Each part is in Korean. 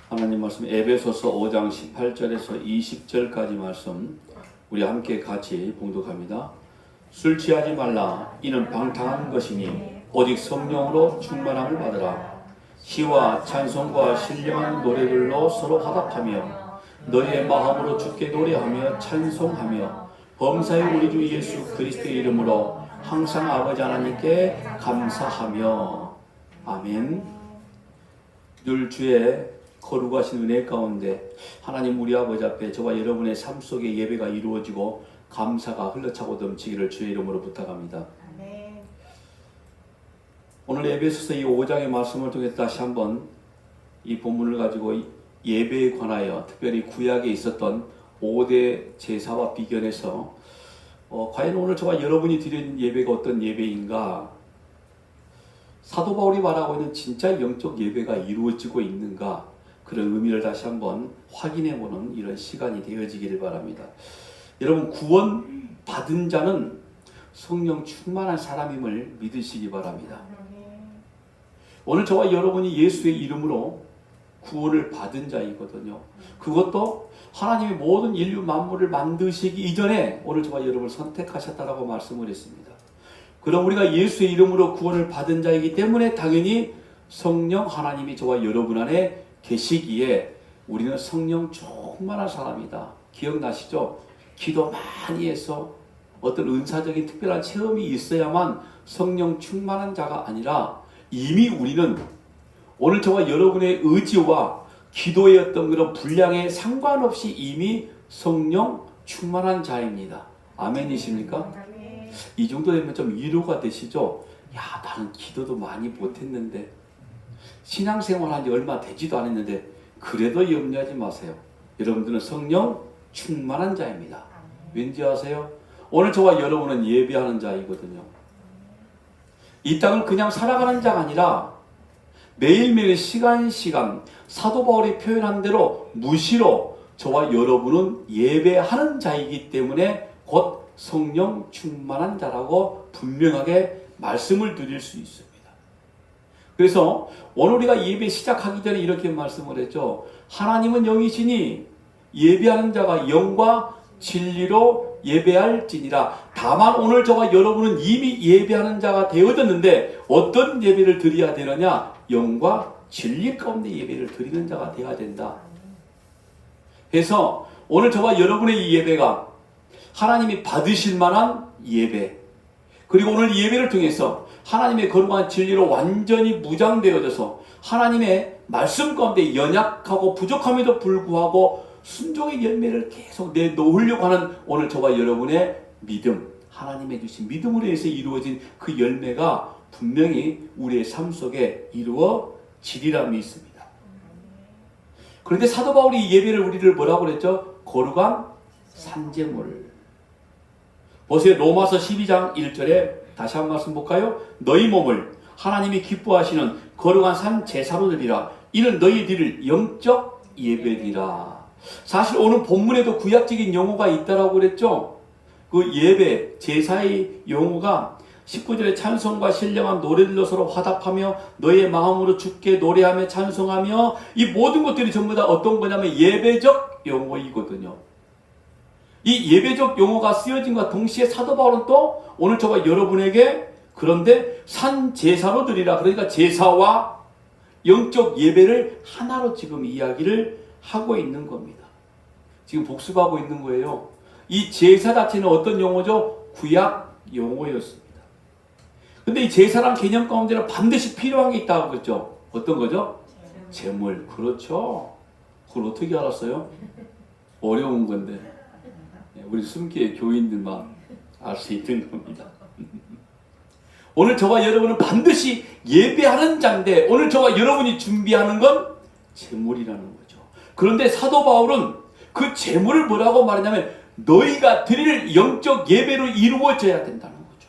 하나님 말씀 에베소서 5장 18절에서 20절까지 말씀 우리 함께 같이 봉독합니다. 술 취하지 말라. 이는 방탕한 것이니 오직 성령으로 충만함을 받으라. 시와 찬송과 신령한 노래들로 서로 화답하며 너희의 마음으로 주께 노래하며 찬송하며 범사의 우리 주 예수 그리스도의 이름으로 항상 아버지 하나님께 감사하며. 아멘. 늘 주의 거룩하신 은혜 가운데 하나님 우리 아버지 앞에 저와 여러분의 삶 속에 예배가 이루어지고 감사가 흘러차고 넘치기를 주의 이름으로 부탁합니다. 아멘. 오늘 에베소서 이 5장의 말씀을 통해 다시 한번 이 본문을 가지고 예배에 관하여 특별히 구약에 있었던 5대 제사와 비견해서 과연 오늘 저와 여러분이 드리는 예배가 어떤 예배인가, 사도 바울이 말하고 있는 진짜 영적 예배가 이루어지고 있는가, 그런 의미를 다시 한번 확인해보는 이런 시간이 되어지기를 바랍니다. 여러분, 구원 받은 자는 성령 충만한 사람임을 믿으시기 바랍니다. 오늘 저와 여러분이 예수의 이름으로 구원을 받은 자이거든요. 그것도 하나님이 모든 인류 만물을 만드시기 이전에 오늘 저와 여러분을 선택하셨다라고 말씀을 했습니다. 그럼 우리가 예수의 이름으로 구원을 받은 자이기 때문에 당연히 성령 하나님이 저와 여러분 안에 계시기에 우리는 성령 충만한 사람이다. 기억나시죠? 기도 많이 해서 어떤 은사적인 특별한 체험이 있어야만 성령 충만한 자가 아니라 이미 우리는 오늘 저와 여러분의 의지와 기도의 어떤 그런 분량에 상관없이 이미 성령 충만한 자입니다. 아멘이십니까? 이 정도 되면 좀 위로가 되시죠? 야, 나는 기도도 많이 못했는데, 신앙생활 한 지 얼마 되지도 않았는데, 그래도 염려하지 마세요. 여러분들은 성령 충만한 자입니다. 왠지 아세요? 오늘 저와 여러분은 예배하는 자이거든요. 이 땅을 그냥 살아가는 자가 아니라 매일매일 시간 사도 바울이 표현한 대로 무시로 저와 여러분은 예배하는 자이기 때문에 곧 성령 충만한 자라고 분명하게 말씀을 드릴 수 있습니다. 그래서 오늘 우리가 예배 시작하기 전에 이렇게 말씀을 했죠. 하나님은 영이시니 예배하는 자가 영과 진리로 예배할지니라. 다만 오늘 저와 여러분은 이미 예배하는 자가 되어졌는데 어떤 예배를 드려야 되느냐? 영과 진리 가운데 예배를 드리는 자가 되어야 된다. 그래서 오늘 저와 여러분의 이 예배가 하나님이 받으실 만한 예배, 그리고 오늘 예배를 통해서 하나님의 거룩한 진리로 완전히 무장되어져서 하나님의 말씀 가운데 연약하고 부족함에도 불구하고 순종의 열매를 계속 내놓으려고 하는 오늘 저와 여러분의 믿음, 하나님의 주신 믿음으로 인해서 이루어진 그 열매가 분명히 우리의 삶 속에 이루어지리라 믿습니다. 그런데 사도 바울이 이 예배를 우리를 뭐라고 그랬죠? 거룩한 산제물. 보세요. 로마서 12장 1절에 다시 한 말씀 볼까요? 너희 몸을 하나님이 기뻐하시는 거룩한 산 제사로 드리라. 이는 너희 드릴 영적 예배니라. 사실 오늘 본문에도 구약적인 용어가 있다라고 그랬죠. 그 예배, 제사의 용어가 19절에 찬송과 신령한 노래들로 서로 화답하며 너의 마음으로 주께 노래하며 찬송하며, 이 모든 것들이 전부 다 어떤 거냐면 예배적 용어이거든요. 이 예배적 용어가 쓰여진과 동시에 사도 바울은 또 오늘 저와 여러분에게 그런데 산 제사로 드리라. 그러니까 제사와 영적 예배를 하나로 지금 이야기를 하고 있는 겁니다. 지금 복습하고 있는 거예요. 이 제사 자체는 어떤 용어죠? 구약 용어였습니다. 근데 이 제사란 개념 가운데는 반드시 필요한 게 있다고 그랬죠. 어떤 거죠? 제물. 그렇죠. 그걸 어떻게 알았어요? 어려운 건데. 우리 숨기의 교인들만 알 수 있는 겁니다. 오늘 저와 여러분은 반드시 예배하는 자인데 오늘 저와 여러분이 준비하는 건 제물이라는 거죠. 그런데 사도 바울은 그 제물을 뭐라고 말하냐면 너희가 드릴 영적 예배로 이루어져야 된다는 거죠.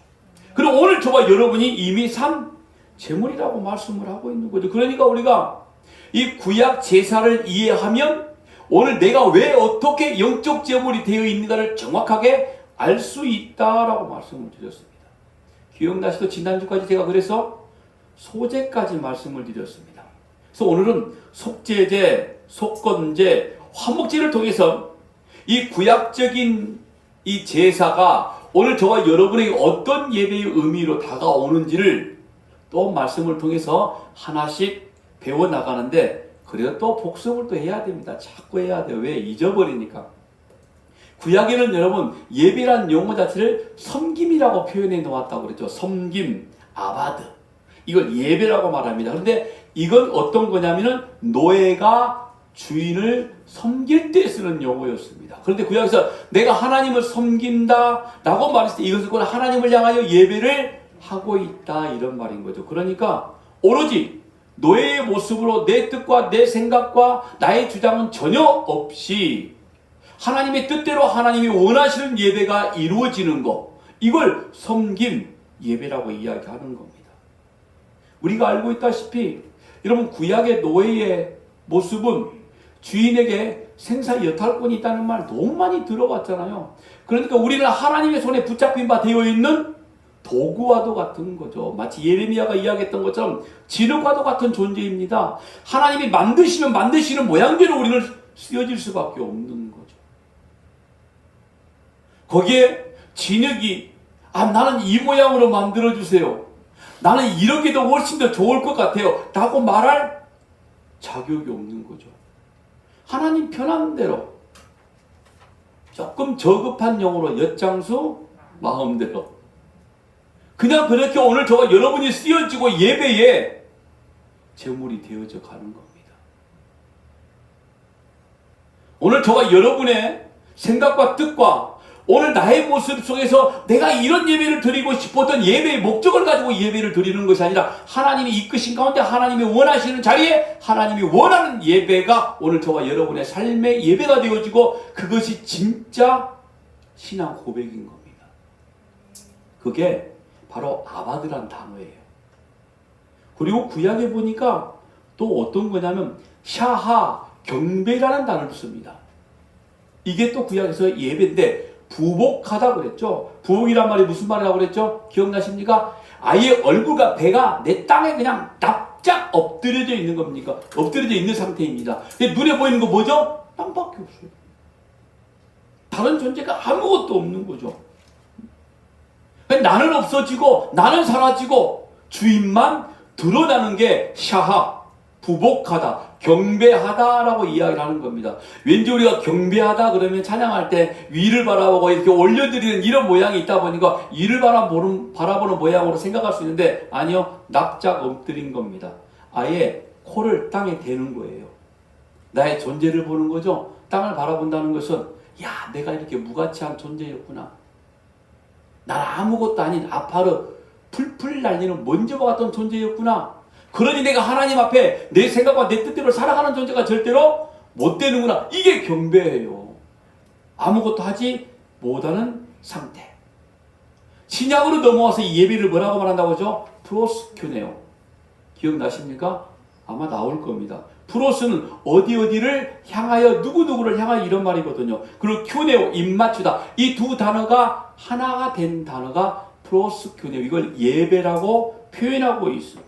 그리고 오늘 저와 여러분이 이미 산 제물이라고 말씀을 하고 있는 거죠. 그러니까 우리가 이 구약 제사를 이해하면 오늘 내가 왜 어떻게 영적 제물이 되어 있는가를 정확하게 알 수 있다라고 말씀을 드렸습니다. 기억나시죠? 지난주까지 제가 그래서 소재까지 말씀을 드렸습니다. 그래서 오늘은 속죄제, 속건제, 화목제를 통해서 이 구약적인 이 제사가 오늘 저와 여러분에게 어떤 예배의 의미로 다가오는지를 또 말씀을 통해서 하나씩 배워나가는데, 그래도 또 복습을 또 해야 됩니다. 자꾸 해야 돼요. 왜? 잊어버리니까. 구약에는 여러분 예배란 용어 자체를 섬김이라고 표현해 놓았다고 그랬죠. 섬김, 아바드. 이걸 예배라고 말합니다. 그런데 이건 어떤 거냐면은 노예가 주인을 섬길 때 쓰는 용어였습니다. 그런데 구약에서 내가 하나님을 섬긴다 라고 말했을 때 이것은 곧 하나님을 향하여 예배를 하고 있다 이런 말인 거죠. 그러니까 오로지 노예의 모습으로 내 뜻과 내 생각과 나의 주장은 전혀 없이 하나님의 뜻대로 하나님이 원하시는 예배가 이루어지는 것, 이걸 섬김 예배라고 이야기하는 겁니다. 우리가 알고 있다시피 여러분 구약의 노예의 모습은 주인에게 생사 여탈권이 있다는 말 너무 많이 들어봤잖아요. 그러니까 우리는 하나님의 손에 붙잡힌 바 되어 있는 도구와도 같은 거죠. 마치 예레미야가 이야기했던 것처럼 진흙과도 같은 존재입니다. 하나님이 만드시면 만드시는 모양대로 우리는 쓰여질 수밖에 없는 거죠. 거기에 진흙이 나는 이 모양으로 만들어주세요. 나는 이렇게 더 훨씬 더 좋을 것 같아요. 라고 말할 자격이 없는 거죠. 하나님 편한 대로 조금 저급한 용어로 엿장수 마음대로 그냥 그렇게 오늘 저와 여러분이 쓰여지고 예배에 제물이 되어져 가는 겁니다. 오늘 저와 여러분의 생각과 뜻과 오늘 나의 모습 속에서 내가 이런 예배를 드리고 싶었던 예배의 목적을 가지고 예배를 드리는 것이 아니라 하나님이 이끄신 가운데 하나님이 원하시는 자리에 하나님이 원하는 예배가 오늘 저와 여러분의 삶의 예배가 되어지고 그것이 진짜 신앙 고백인 겁니다. 그게 바로 아바드란 단어예요. 그리고 구약에 보니까 또 어떤 거냐면 샤하, 경배라는 단어를 씁니다. 이게 또 구약에서 예배인데 부복하다 그랬죠. 부복이란 말이 무슨 말이라고 그랬죠? 기억나십니까? 아예 얼굴과 배가 내 땅에 그냥 납작 엎드려져 있는 겁니까? 엎드려져 있는 상태입니다. 눈에 보이는 거 뭐죠? 땅밖에 없어요. 다른 존재가 아무것도 없는 거죠. 나는 없어지고 나는 사라지고 주인만 드러나는 게 샤하, 부복하다, 경배하다라고 이야기를 하는 겁니다. 왠지 우리가 경배하다 그러면 찬양할 때 위를 바라보고 이렇게 올려드리는 이런 모양이 있다 보니까 위를 바라보는 모양으로 생각할 수 있는데 아니요, 납작 엎드린 겁니다. 아예 코를 땅에 대는 거예요. 나의 존재를 보는 거죠. 땅을 바라본다는 것은 야, 내가 이렇게 무가치한 존재였구나. 난 아무것도 아닌 아파르 풀풀 날리는 먼지와 같은 존재였구나. 그러니 내가 하나님 앞에 내 생각과 내 뜻대로 살아가는 존재가 절대로 못 되는구나. 이게 경배예요. 아무것도 하지 못하는 상태. 신약으로 넘어와서 이 예배를 뭐라고 말한다고 하죠? 프로스큐네오. 기억나십니까? 아마 나올 겁니다. 프로스는 어디를 향하여 누구를 향하여 이런 말이거든요. 그리고 큐네오, 입맞추다. 이 두 단어가 하나가 된 단어가 프로스큐네오. 이걸 예배라고 표현하고 있습니다.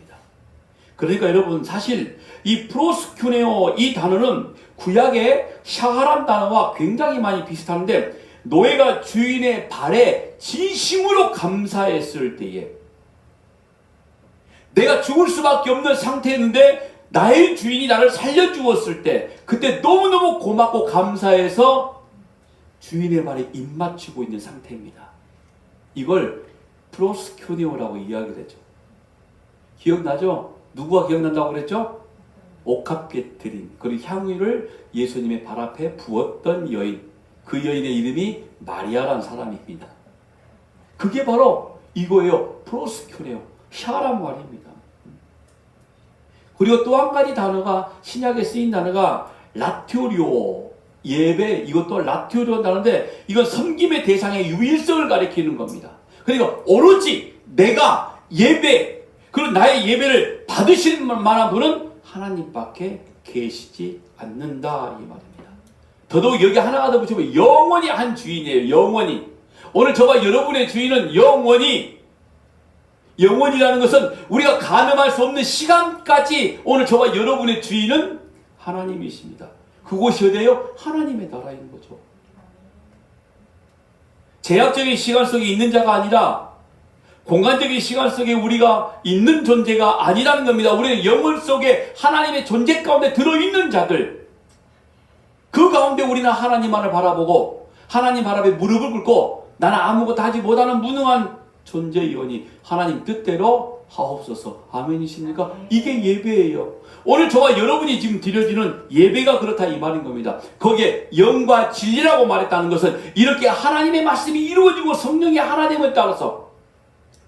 그러니까 여러분 사실 이 프로스큐네오 이 단어는 구약의 샤하란 단어와 굉장히 많이 비슷한데 노예가 주인의 발에 진심으로 감사했을 때에 내가 죽을 수밖에 없는 상태였는데 나의 주인이 나를 살려주었을 때 그때 너무너무 고맙고 감사해서 주인의 발에 입맞추고 있는 상태입니다. 이걸 프로스큐네오라고 이야기를 하죠. 기억나죠? 누구가 기억난다고 그랬죠? 옥합 깨트린 그리고 향유를 예수님의 발 앞에 부었던 여인, 그 여인의 이름이 마리아라는 사람입니다. 그게 바로 이거예요. 프로스큐네오, 샤란 말입니다. 그리고 또 한 가지 단어가 신약에 쓰인 단어가 라티오리오, 예배, 이것도 라티오리오 단어인데 이건 섬김의 대상의 유일성을 가리키는 겁니다. 그러니까 오로지 내가 예배, 그리고 나의 예배를 받으실 만한 분은 하나님밖에 계시지 않는다 이 말입니다. 더더욱 여기 하나가 더 붙이면 영원히 한 주인이에요. 영원히. 오늘 저와 여러분의 주인은 영원히 영원이라는 것은 우리가 가늠할 수 없는 시간까지 오늘 저와 여러분의 주인은 하나님이십니다. 그곳이 어디예요? 하나님의 나라인 거죠. 제약적인 시간 속에 있는 자가 아니라 공간적인 시간 속에 우리가 있는 존재가 아니라는 겁니다. 우리는 영혼 속에 하나님의 존재 가운데 들어있는 자들, 그 가운데 우리는 하나님만을 바라보고 하나님 바라보에 무릎을 꿇고 나는 아무것도 하지 못하는 무능한 존재이오니 하나님 뜻대로 하옵소서. 아멘이십니까? 이게 예배예요. 오늘 저와 여러분이 지금 드려지는 예배가 그렇다 이 말인 겁니다. 거기에 영과 진리라고 말했다는 것은 이렇게 하나님의 말씀이 이루어지고 성령의 하나됨에 따라서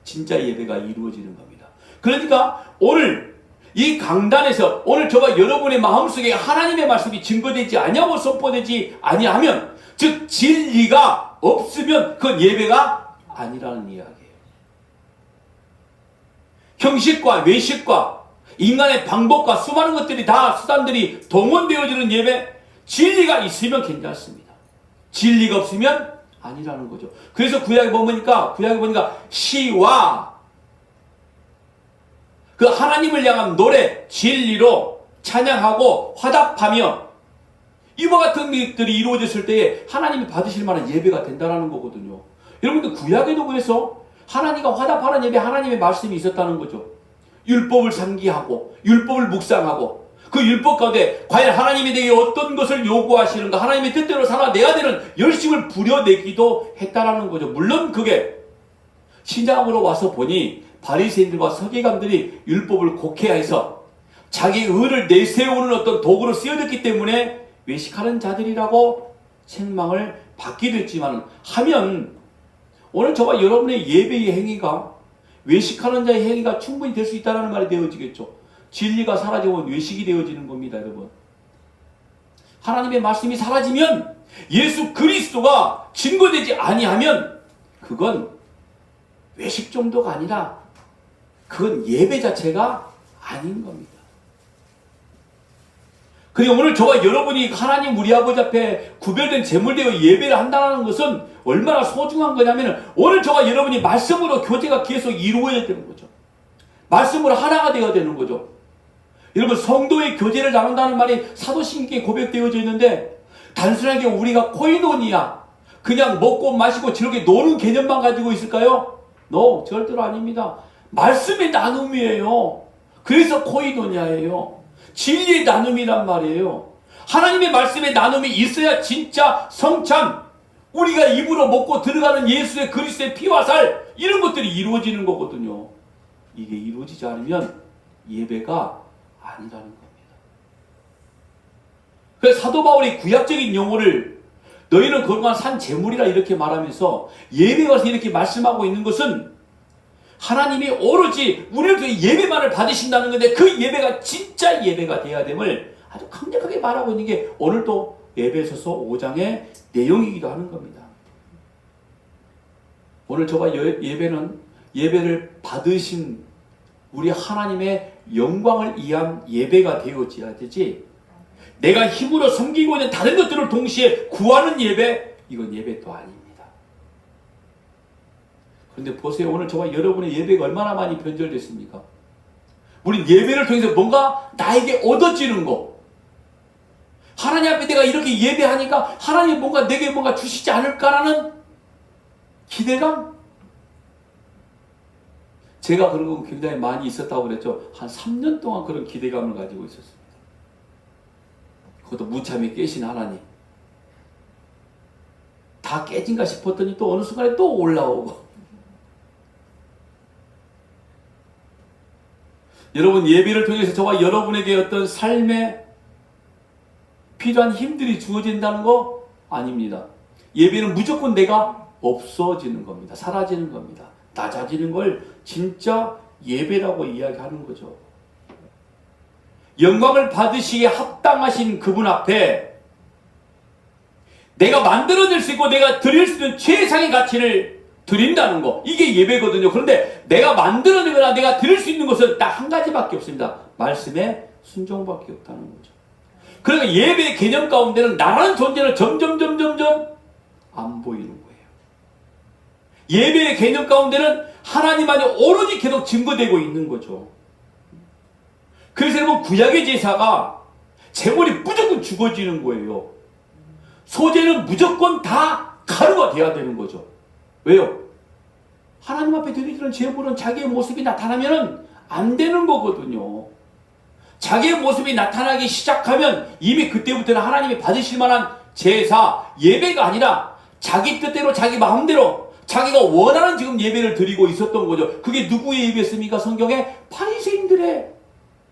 진짜 예배가 이루어지는 겁니다. 그러니까 오늘 이 강단에서 오늘 저와 여러분의 마음속에 하나님의 말씀이 증거되지 아니하고 선포되지 아니하면, 즉 진리가 없으면 그건 예배가 아니라는 이야기예요. 형식과 외식과 인간의 방법과 수많은 것들이 다 수단들이 동원되어지는 예배, 진리가 있으면 괜찮습니다. 진리가 없으면 아니라는 거죠. 그래서 구약에 보니까 시와 그 하나님을 향한 노래, 진리로 찬양하고 화답하며 이와 같은 것들이 이루어졌을 때에 하나님이 받으실 만한 예배가 된다는 거거든요. 여러분들 구약에도 그래서 하나님과 화답하는 예배, 하나님의 말씀이 있었다는 거죠. 율법을 상기하고 율법을 묵상하고 그 율법 가운데 과연 하나님이 내게 어떤 것을 요구하시는가, 하나님의 뜻대로 살아내야 되는 열심을 부려내기도 했다라는 거죠. 물론 그게 신약으로 와서 보니 바리새인들과 서기관들이 율법을 곡해해서 자기 의를 내세우는 어떤 도구로 쓰여졌기 때문에 외식하는 자들이라고 책망을 받기도 했지만, 하면 오늘 저와 여러분의 예배의 행위가 외식하는 자의 행위가 충분히 될 수 있다는 말이 되어지겠죠. 진리가 사라지면 외식이 되어지는 겁니다, 여러분. 하나님의 말씀이 사라지면, 예수 그리스도가 증거되지 아니하면 그건 외식 정도가 아니라 그건 예배 자체가 아닌 겁니다. 그리고 오늘 저와 여러분이 하나님 우리 아버지 앞에 구별된 제물되어 예배를 한다는 것은 얼마나 소중한 거냐면, 오늘 저와 여러분이 말씀으로 교제가 계속 이루어야 되는 거죠. 말씀으로 하나가 되어야 되는 거죠. 여러분, 성도의 교제를 나눈다는 말이 사도신경에 고백되어져 있는데, 단순하게 우리가 코이노니아, 그냥 먹고 마시고 즐겁게 노는 개념만 가지고 있을까요? No, 절대로 아닙니다. 말씀의 나눔이에요. 그래서 코이노니아예요. 진리의 나눔이란 말이에요. 하나님의 말씀의 나눔이 있어야 진짜 성찬, 우리가 입으로 먹고 들어가는 예수의 그리스도의 피와 살, 이런 것들이 이루어지는 거거든요. 이게 이루어지지 않으면 예배가 아니라는 겁니다. 그래서 사도 바울이 구약적인 용어를 너희는 거룩한 산 제물이라 이렇게 말하면서 예배에 가서 이렇게 말씀하고 있는 것은 하나님이 오로지 우리를 통해 예배만을 받으신다는 건데, 그 예배가 진짜 예배가 되어야 됨을 아주 강력하게 말하고 있는 게 오늘 또 에베소서 5장의 내용이기도 하는 겁니다. 오늘 저와 예배를 받으신 우리 하나님의 영광을 위한 예배가 되어져야 되지, 내가 힘으로 섬기고 있는 다른 것들을 동시에 구하는 예배, 이건 예배도 아닙니다. 그런데 보세요. 오늘 저와 여러분의 예배가 얼마나 많이 변절됐습니까? 우리 예배를 통해서 뭔가 나에게 얻어지는 거, 하나님 앞에 내가 이렇게 예배하니까 하나님이 뭔가 내게 뭔가 주시지 않을까라는 기대감? 제가 그런 거 굉장히 많이 있었다고 그랬죠. 한 3년 동안 그런 기대감을 가지고 있었습니다. 그것도 무참히 깨신 하나님. 다 깨진가 싶었더니 또 어느 순간에 또 올라오고. 여러분, 예배를 통해서 저와 여러분에게 어떤 삶에 필요한 힘들이 주어진다는 거 아닙니다. 예배는 무조건 내가 없어지는 겁니다. 사라지는 겁니다. 낮아지는 걸 진짜 예배라고 이야기하는 거죠. 영광을 받으시기에 합당하신 그분 앞에 내가 만들어낼 수 있고 내가 드릴 수 있는 최상의 가치를 드린다는 거, 이게 예배거든요. 그런데 내가 만들어내거나 내가 드릴 수 있는 것은 딱 한 가지밖에 없습니다. 말씀에 순종밖에 없다는 거죠. 그러니까 예배의 개념 가운데는 나라는 존재는 점점 안 보이는 거예요. 예배의 개념 가운데는 하나님만이 오로지 계속 증거되고 있는 거죠. 그래서 여러분 구약의 제사가 제물이 무조건 죽어지는 거예요. 소재는 무조건 다 가루가 돼야 되는 거죠. 왜요? 하나님 앞에 드리는 제물은 자기의 모습이 나타나면 안 되는 거거든요. 자기의 모습이 나타나기 시작하면 이미 그때부터는 하나님이 받으실 만한 제사, 예배가 아니라 자기 뜻대로 자기 마음대로 자기가 원하는 지금 예배를 드리고 있었던 거죠. 그게 누구의 예배였습니까? 성경에 바리새인들의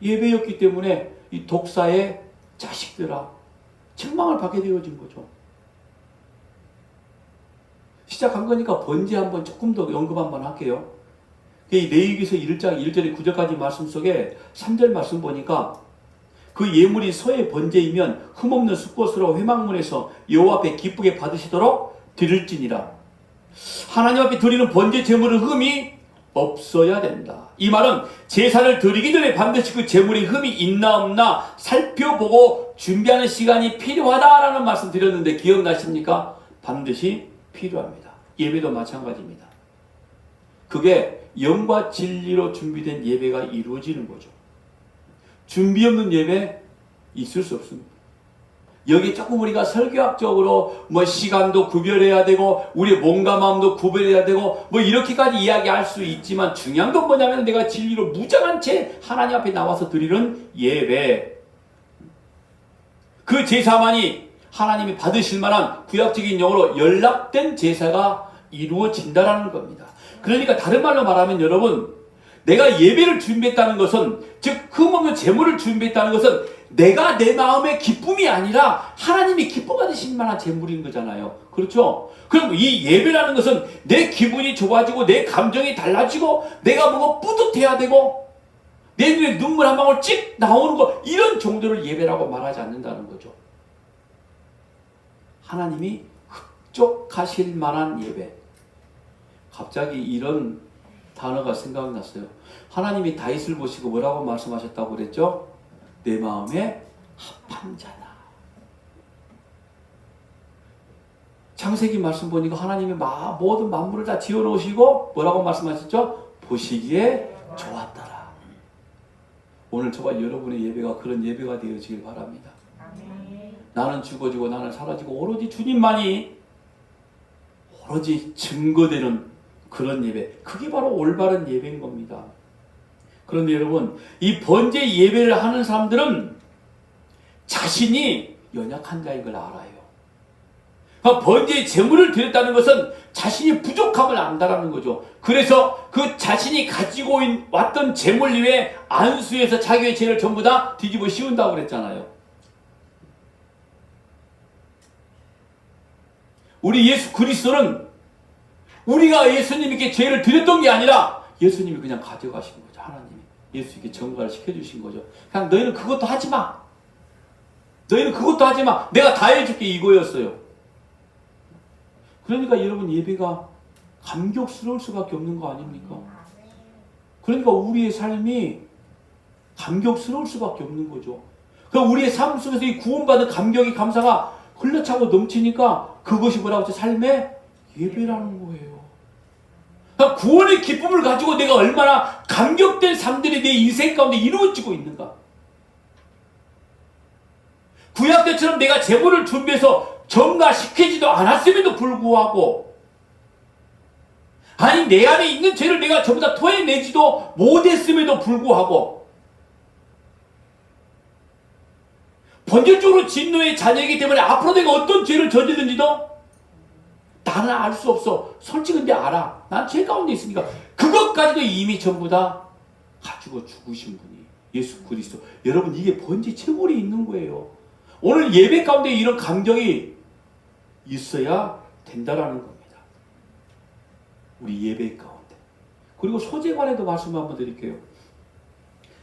예배였기 때문에 이 독사의 자식들아 책망을 받게 되어진 거죠. 시작한 거니까 번제 한번 조금 더 언급 한번 할게요. 이 레위기서 1장 1절에 9절까지 말씀 속에 3절 말씀 보니까 그 예물이 서의 번제이면 흠없는 숫것으로 회막문에서 여호와 앞에 기쁘게 받으시도록 드릴지니라. 하나님 앞에 드리는 번제 제물은 흠이 없어야 된다. 이 말은 제사를 드리기 전에 반드시 그 제물에 흠이 있나 없나 살펴보고 준비하는 시간이 필요하다라는 말씀 드렸는데 기억나십니까? 반드시 필요합니다. 예배도 마찬가지입니다. 그게 영과 진리로 준비된 예배가 이루어지는 거죠. 준비 없는 예배 있을 수 없습니다. 여기 조금 우리가 설교학적으로 뭐 시간도 구별해야 되고 우리의 몸과 마음도 구별해야 되고 뭐 이렇게까지 이야기할 수 있지만 중요한 건 뭐냐면 내가 진리로 무장한 채 하나님 앞에 나와서 드리는 예배, 그 제사만이 하나님이 받으실 만한 구약적인 용어로 연락된 제사가 이루어진다라는 겁니다. 그러니까 다른 말로 말하면 여러분, 내가 예배를 준비했다는 것은, 즉 흠없는 제물을 준비했다는 것은 내가 내 마음의 기쁨이 아니라 하나님이 기뻐 받으실 만한 제물인 거잖아요. 그렇죠? 그럼 이 예배라는 것은 내 기분이 좋아지고 내 감정이 달라지고 내가 뭔가 뿌듯해야 되고 내 눈에 눈물 한 방울 찍 나오는 거, 이런 정도를 예배라고 말하지 않는다는 거죠. 하나님이 흡족하실 만한 예배. 갑자기 이런 단어가 생각났어요. 하나님이 다윗을 보시고 뭐라고 말씀하셨다고 그랬죠? 내 마음에 합한 자다. 창세기 말씀 보니까 하나님이 모든 만물을 다 지어놓으시고 뭐라고 말씀하셨죠? 보시기에 좋았더라. 오늘 저와 여러분의 예배가 그런 예배가 되어지길 바랍니다. 나는 죽어지고 나는 사라지고 오로지 주님만이 오로지 증거되는 그런 예배, 그게 바로 올바른 예배인 겁니다. 그런데 여러분, 이 번제 예배를 하는 사람들은 자신이 연약한 자인 걸 알아요. 그러니까 번제의 제물을 드렸다는 것은 자신이 부족함을 안다라는 거죠. 그래서 그 자신이 가지고 왔던 제물 위에 안수해서 자기의 죄를 전부 다 뒤집어 씌운다고 그랬잖아요. 우리 예수 그리스도는 우리가 예수님께 죄를 드렸던 게 아니라 예수님이 그냥 가져가신 거죠. 하나님이 예수님께 전가를 시켜주신 거죠. 그냥 너희는 그것도 하지 마. 너희는 그것도 하지 마. 내가 다 해줄게, 이거였어요. 그러니까 여러분, 예배가 감격스러울 수밖에 없는 거 아닙니까? 그러니까 우리의 삶이 감격스러울 수밖에 없는 거죠. 그럼 우리의 삶 속에서 이 구원받은 감격이, 감사가 흘러차고 넘치니까 그것이 뭐라고 했죠? 삶의 예배라는 거예요. 그러니까 구원의 기쁨을 가지고 내가 얼마나 감격된 삶들이 내 인생 가운데 이루어지고 있는가. 구약 때처럼 내가 제물을 준비해서 전가시키지도 않았음에도 불구하고, 아니 내 안에 있는 죄를 내가 전부 다 토해내지도 못했음에도 불구하고, 본질적으로 진노의 자녀이기 때문에 앞으로 내가 어떤 죄를 저지르는지도 나는 알 수 없어. 솔직히 근데 알아. 난 죄 가운데 있으니까. 그것까지도 이미 전부 다 가지고 죽으신 분이 예수 그리스도. 여러분, 이게 번제 제물이 있는 거예요. 오늘 예배 가운데 이런 감격이 있어야 된다라는 겁니다. 우리 예배 가운데. 그리고 소재 관해도 말씀 한번 드릴게요.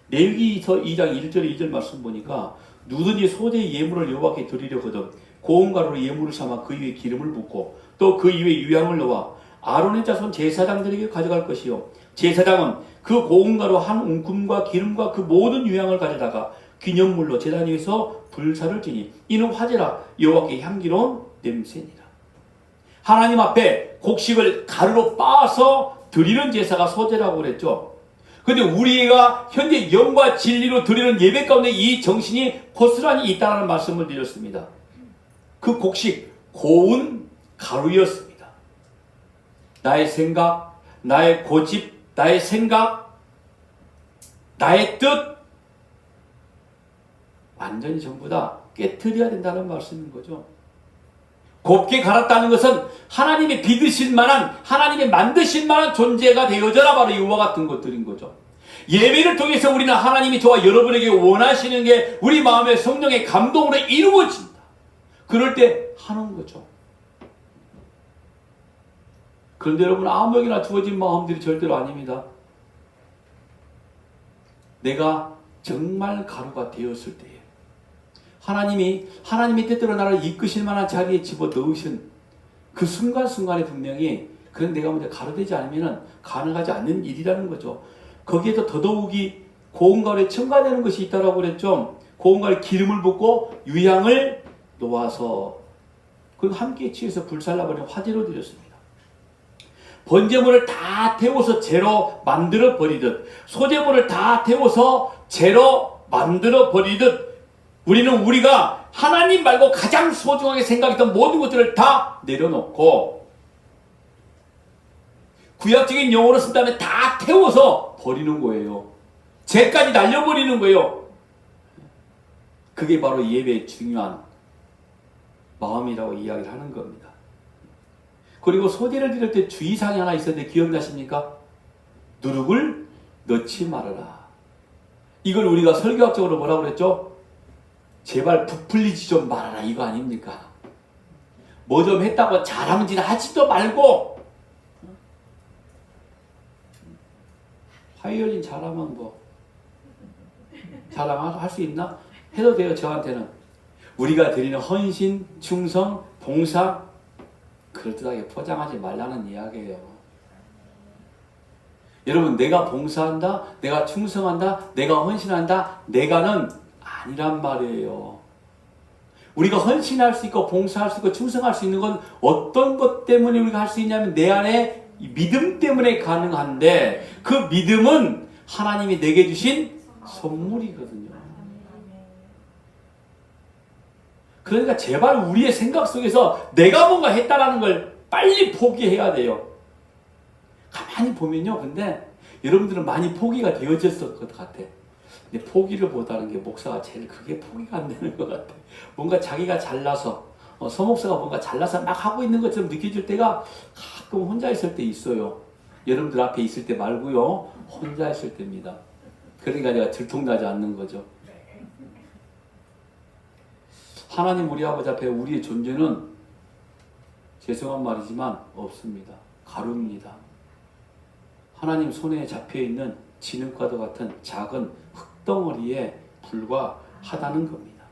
레위기서 2장 1절에 2절 말씀 보니까 누구든지 소재의 예물을 여호와께 드리려거든 고운 가루로 예물을 삼아 그 위에 기름을 붓고 또 그 위에 유향을 넣어 아론의 자손 제사장들에게 가져갈 것이요, 제사장은 그 고운 가루 한 움큼과 기름과 그 모든 유향을 가져다가 기념물로 제단 위에서 불사를 지니 이는 화제라 여호와께 향기로운 냄새니라. 하나님 앞에 곡식을 가루로 빻아서 드리는 제사가 소제라고 그랬죠. 근데 우리가 현재 영과 진리로 드리는 예배 가운데 이 정신이 고스란히 있다는 말씀을 드렸습니다. 그 곡식, 고운 가루였습니다. 나의 생각, 나의 고집, 나의 생각, 나의 뜻, 완전히 전부 다 깨트려야 된다는 말씀인 거죠. 곱게 갈았다는 것은 하나님이 빚으실 만한, 하나님이 만드실 만한 존재가 되어져라, 바로 이와 같은 것들인 거죠. 예배를 통해서 우리는 하나님이 저와 여러분에게 원하시는 게 우리 마음의 성령의 감동으로 이루어진다. 그럴 때 하는 거죠. 그런데 여러분, 아무에게나 주어진 마음들이 절대로 아닙니다. 내가 정말 가루가 되었을 때에 하나님이 때때로 나를 이끄실 만한 자리에 집어넣으신 그 순간순간에 분명히 그런 내가 먼저 가루되지 않으면 가능하지 않는 일이라는 거죠. 거기에도 더더욱이 고운 가루에 첨가되는 것이 있다고 그랬죠. 고운 가루에 기름을 붓고 유향을 놓아서 그리고 함께 취해서 불살라버리는 화제로 드렸습니다. 번제물을 다 태워서 재로 만들어 버리듯, 소제물을 다 태워서 재로 만들어 버리듯, 우리는 우리가 하나님 말고 가장 소중하게 생각했던 모든 것들을 다 내려놓고 구약적인 용어로 쓴다면 다 태워서 버리는 거예요. 죄까지 날려버리는 거예요. 그게 바로 예배의 중요한 마음이라고 이야기를 하는 겁니다. 그리고 소제를 드릴 때 주의사항이 하나 있었는데 기억나십니까? 누룩을 넣지 말아라. 이걸 우리가 설교학적으로 뭐라고 그랬죠? 제발 부풀리지 좀 말아라, 이거 아닙니까? 뭐 좀 했다고 자랑질 하지도 말고, 바이올린 잘하면 뭐 자랑할 수 있나? 해도 돼요. 저한테는 우리가 드리는 헌신, 충성, 봉사 그럴듯하게 포장하지 말라는 이야기예요. 여러분, 내가 봉사한다, 내가 충성한다, 내가 헌신한다, 내가는 아니란 말이에요. 우리가 헌신할 수 있고 봉사할 수 있고 충성할 수 있는 건 어떤 것 때문에 우리가 할 수 있냐면 내 안에 믿음 때문에 가능한데, 그 믿음은 하나님이 내게 주신 선물이거든요. 그러니까 제발 우리의 생각 속에서 내가 뭔가 했다라는 걸 빨리 포기해야 돼요. 가만히 보면요, 근데 여러분들은 많이 포기가 되어졌을 것 같아. 근데 포기를 못하는 게 목사가 제일 크게 포기가 안 되는 것 같아. 뭔가 자기가 잘나서, 서목사가 뭔가 잘나서 막 하고 있는 것처럼 느껴질 때가 가끔 혼자 있을 때 있어요. 여러분들 앞에 있을 때 말고요, 혼자 있을 때입니다. 그러니까 내가 들통나지 않는 거죠. 하나님 우리 아버지 앞에 우리의 존재는 죄송한 말이지만 없습니다. 가루입니다. 하나님 손에 잡혀있는 진흙과도 같은 작은 흙덩어리에 불과하다는 겁니다.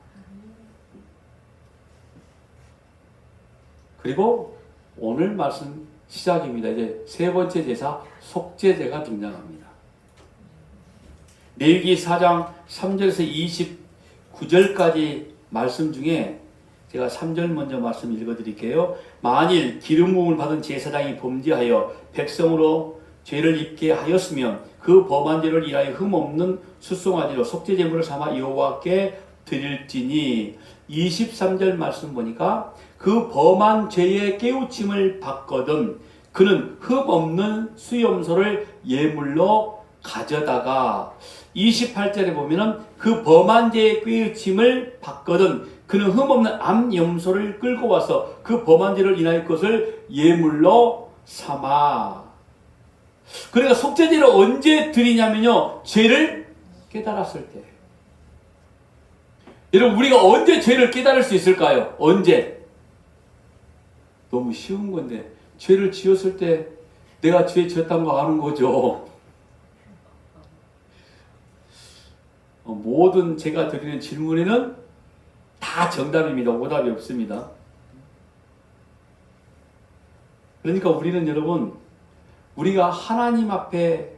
그리고 오늘 말씀 시작입니다. 이제 세 번째 제사, 속죄제가 등장합니다. 레위기 4장 3절에서 29절까지 말씀 중에 제가 3절 먼저 말씀 읽어드릴게요. 만일 기름 부음을 받은 제사장이 범죄하여 백성으로 죄를 입게 하였으면 그 범한 죄를 인하여 흠없는 수송아지로 속죄제물을 삼아 여호와께 드릴지니, 23절 말씀 보니까 그 범한 죄의 깨우침을 받거든 그는 흠없는 수염소를 예물로 가져다가, 28절에 보면은 그 범한 죄의 깨우침을 받거든 그는 흠없는 암염소를 끌고 와서 그 범한 죄를 인하여 그것을 예물로 삼아. 그러니까 속죄제를 언제 드리냐면요, 죄를 깨달았을 때. 여러분, 우리가 언제 죄를 깨달을 수 있을까요? 언제? 너무 쉬운 건데, 죄를 지었을 때 내가 죄 지었다는 거 아는 거죠. 모든 제가 드리는 질문에는 다 정답입니다. 오답이 없습니다. 그러니까 우리는 여러분, 우리가 하나님 앞에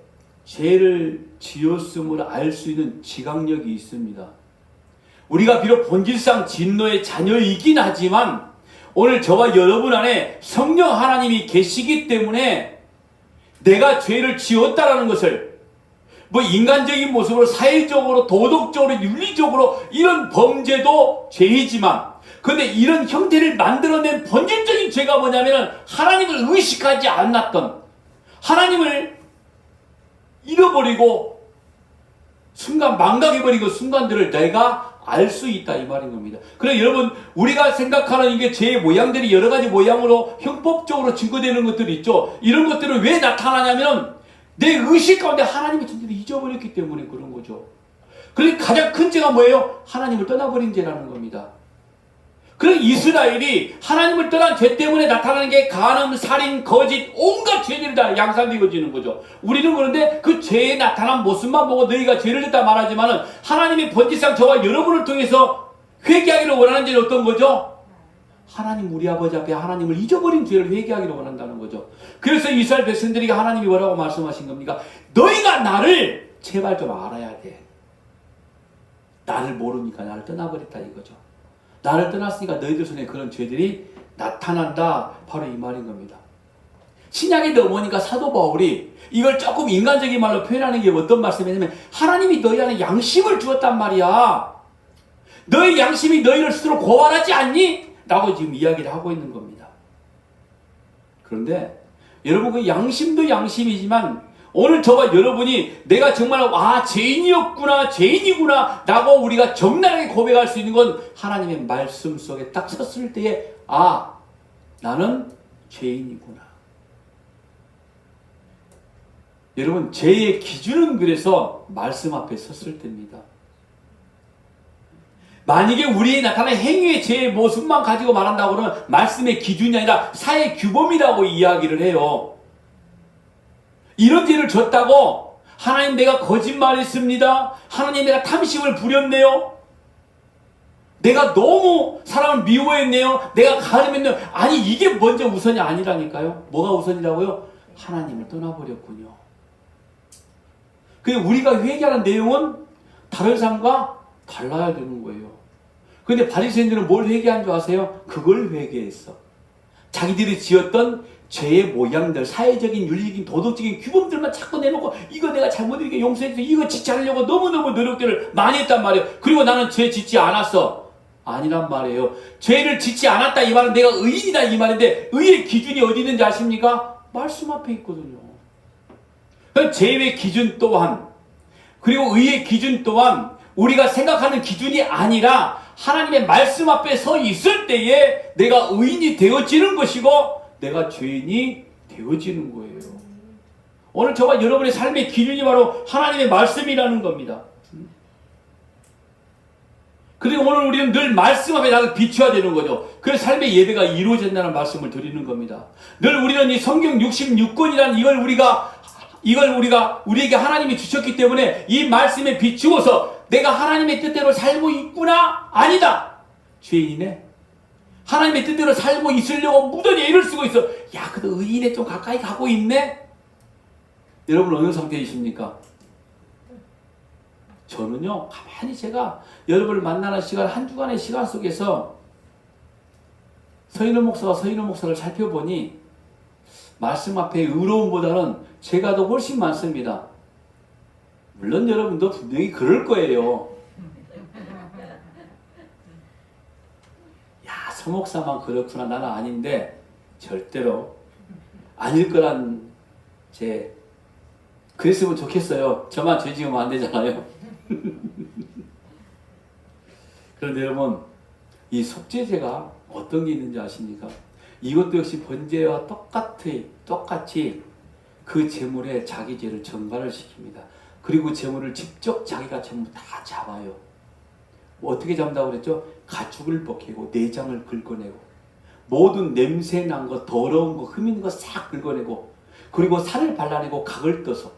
죄를 지었음을 알 수 있는 지각력이 있습니다. 우리가 비록 본질상 진노의 자녀이긴 하지만 오늘 저와 여러분 안에 성령 하나님이 계시기 때문에 내가 죄를 지었다라는 것을 뭐 인간적인 모습으로 사회적으로 도덕적으로 윤리적으로 이런 범죄도 죄이지만 그런데 이런 형태를 만들어낸 본질적인 죄가 뭐냐면 하나님을 의식하지 않았던 하나님을 잃어버리고 순간 망각해버린 그 순간들을 내가 알 수 있다 이 말인 겁니다. 그래서 여러분 우리가 생각하는 이게 죄의 모양들이 여러 가지 모양으로 형법적으로 증거되는 것들이 있죠. 이런 것들은 왜 나타나냐면 내 의식 가운데 하나님의 존재를 잊어버렸기 때문에 그런 거죠. 그래서 가장 큰 죄가 뭐예요? 하나님을 떠나버린 죄라는 겁니다. 그래서 이스라엘이 하나님을 떠난 죄 때문에 나타나는 게 간음, 살인, 거짓, 온갖 죄들이 다 양산되어지는 거죠. 우리는 그런데 그 죄에 나타난 모습만 보고 너희가 죄를 졌다 말하지만은 하나님이 본질상 저와 여러분을 통해서 회개하기를 원하는 죄는 어떤 거죠? 하나님 우리 아버지 앞에 하나님을 잊어버린 죄를 회개하기를 원한다는 거죠. 그래서 이스라엘 백성들에게 하나님이 뭐라고 말씀하신 겁니까? 너희가 나를 제발 좀 알아야 돼. 나를 모르니까 나를 떠나버렸다 이거죠. 나를 떠났으니까 너희들 손에 그런 죄들이 나타난다. 바로 이 말인 겁니다. 신약에 넘어오니까 사도 바울이 이걸 조금 인간적인 말로 표현하는 게 어떤 말씀이냐면 하나님이 너희 안에 양심을 주었단 말이야. 너희 양심이 너희를 스스로 고발하지 않니? 라고 지금 이야기를 하고 있는 겁니다. 그런데 여러분 그 양심도 양심이지만 오늘 저와 여러분이 내가 정말 죄인이었구나 죄인이구나 라고 우리가 적나라하게 고백할 수 있는 건 하나님의 말씀 속에 딱 섰을 때에 나는 죄인이구나. 여러분 죄의 기준은 그래서 말씀 앞에 섰을 때입니다. 만약에 우리에 나타난 행위의 죄의 모습만 가지고 말한다고 그러면 말씀의 기준이 아니라 사회 규범이라고 이야기를 해요. 이런 죄를 졌다고 하나님 내가 거짓말했습니다. 하나님 내가 탐심을 부렸네요. 내가 너무 사람을 미워했네요. 내가 가늠했네요. 아니 이게 먼저 우선이 아니라니까요. 뭐가 우선이라고요? 하나님을 떠나버렸군요. 그래서 우리가 회개하는 내용은 다른 사람과 달라야 되는 거예요. 그런데 바리새인들은 뭘 회개한 줄 아세요? 그걸 회개했어. 자기들이 지었던 죄의 모양들, 사회적인, 윤리적인, 도덕적인 규범들만 자꾸 내놓고 이거 내가 잘못이니까 용서해주세요. 이거 짓지 않으려고 너무너무 노력들을 많이 했단 말이에요. 그리고 나는 죄 짓지 않았어. 아니란 말이에요. 죄를 짓지 않았다 이 말은 내가 의인이다 이 말인데 의의 기준이 어디 있는지 아십니까? 말씀 앞에 있거든요. 죄의 기준 또한 그리고 의의 기준 또한 우리가 생각하는 기준이 아니라 하나님의 말씀 앞에 서 있을 때에 내가 의인이 되어지는 것이고 내가 죄인이 되어지는 거예요. 오늘 저와 여러분의 삶의 기준이 바로 하나님의 말씀이라는 겁니다. 그리고 오늘 우리는 늘 말씀 앞에 나를 비춰야 되는 거죠. 그래서 삶의 예배가 이루어진다는 말씀을 드리는 겁니다. 늘 우리는 이 성경 66권이라는 이걸 우리가 우리에게 하나님이 주셨기 때문에 이 말씀에 비추어서 내가 하나님의 뜻대로 살고 있구나? 아니다. 죄인이네. 하나님의 뜻대로 살고 있으려고 무던히 애를 쓰고 있어. 야, 그래도 의인에 좀 가까이 가고 있네? 여러분 어느 상태이십니까? 저는요, 가만히 제가 여러분을 만나는 시간, 한 주간의 시간 속에서 서인호 목사와 서인호 목사를 살펴보니 말씀 앞에 의로움보다는 제가 더 훨씬 많습니다. 물론 여러분도 분명히 그럴 거예요. 야, 서 목사만 그렇구나. 나는 아닌데 절대로 아닐 거란 그랬으면 좋겠어요. 저만 죄 지으면 안 되잖아요. 그런데 여러분 이 속죄죄가 어떤 게 있는지 아십니까? 이것도 역시 번제와 똑같이 그 제물에 자기 죄를 전가를 시킵니다. 그리고 제물을 직접 자기가 전부 다 잡아요. 어떻게 잡는다고 그랬죠? 가축을 벗기고 내장을 긁어내고 모든 냄새 난 거, 더러운 거, 흠 있는 거 싹 긁어내고 그리고 살을 발라내고 각을 떠서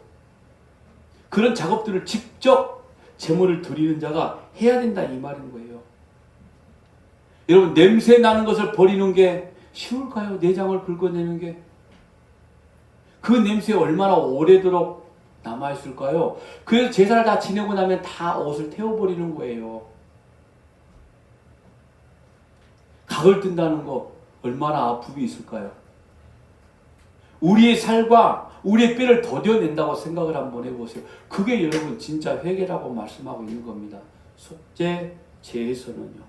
그런 작업들을 직접 제물을 드리는 자가 해야 된다 이 말인 거예요. 여러분 냄새 나는 것을 버리는 게 쉬울까요? 내장을 긁어내는 게? 그 냄새 얼마나 오래도록 남아있을까요? 그래서 제사를 다 지내고 나면 다 옷을 태워버리는 거예요. 각을 뜬다는 거 얼마나 아픔이 있을까요? 우리의 살과 우리의 뼈를 더뎌낸다고 생각을 한번 해보세요. 그게 여러분 진짜 회개라고 말씀하고 있는 겁니다. 속죄, 제에서는요.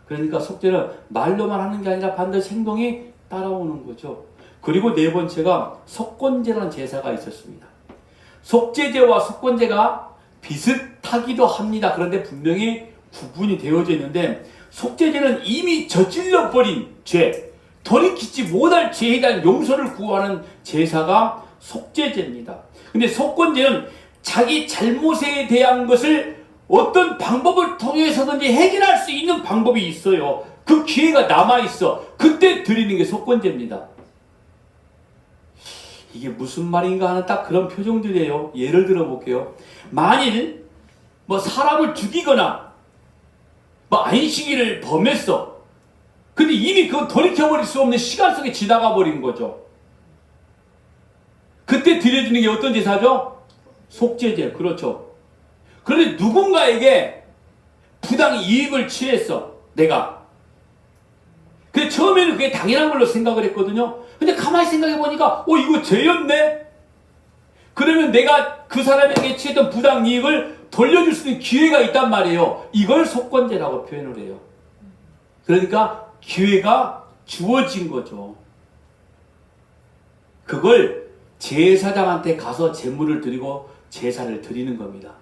그러니까 속죄는 말로만 하는 게 아니라 반드시 행동이 따라오는 거죠. 그리고 네 번째가 속건제라는 제사가 있었습니다. 속죄제와 속건제가 비슷하기도 합니다. 그런데 분명히 구분이 되어져 있는데, 속죄제는 이미 저질러 버린 죄, 돌이키지 못할 죄에 대한 용서를 구하는 제사가 속죄제입니다. 근데 속건제는 자기 잘못에 대한 것을 어떤 방법을 통해서든지 해결할 수 있는 방법이 있어요. 그 기회가 남아있어. 그때 드리는 게 속건제입니다. 이게 무슨 말인가 하는 딱 그런 표정들이에요. 예를 들어 볼게요. 만일 사람을 죽이거나 안식일을 범했어. 근데 이미 그건 돌이켜버릴 수 없는 시간 속에 지나가 버린 거죠. 그때 드려지는 게 어떤 제사죠? 속죄제. 그렇죠. 그런데 누군가에게 부당 이익을 취했어. 내가. 근데 처음에는 그게 당연한 걸로 생각을 했거든요. 근데 가만히 생각해 보니까 이거 죄였네? 그러면 내가 그 사람에게 취했던 부당 이익을 돌려줄 수 있는 기회가 있단 말이에요. 이걸 속건제라고 표현을 해요. 그러니까 기회가 주어진 거죠. 그걸 제사장한테 가서 제물을 드리고 제사를 드리는 겁니다.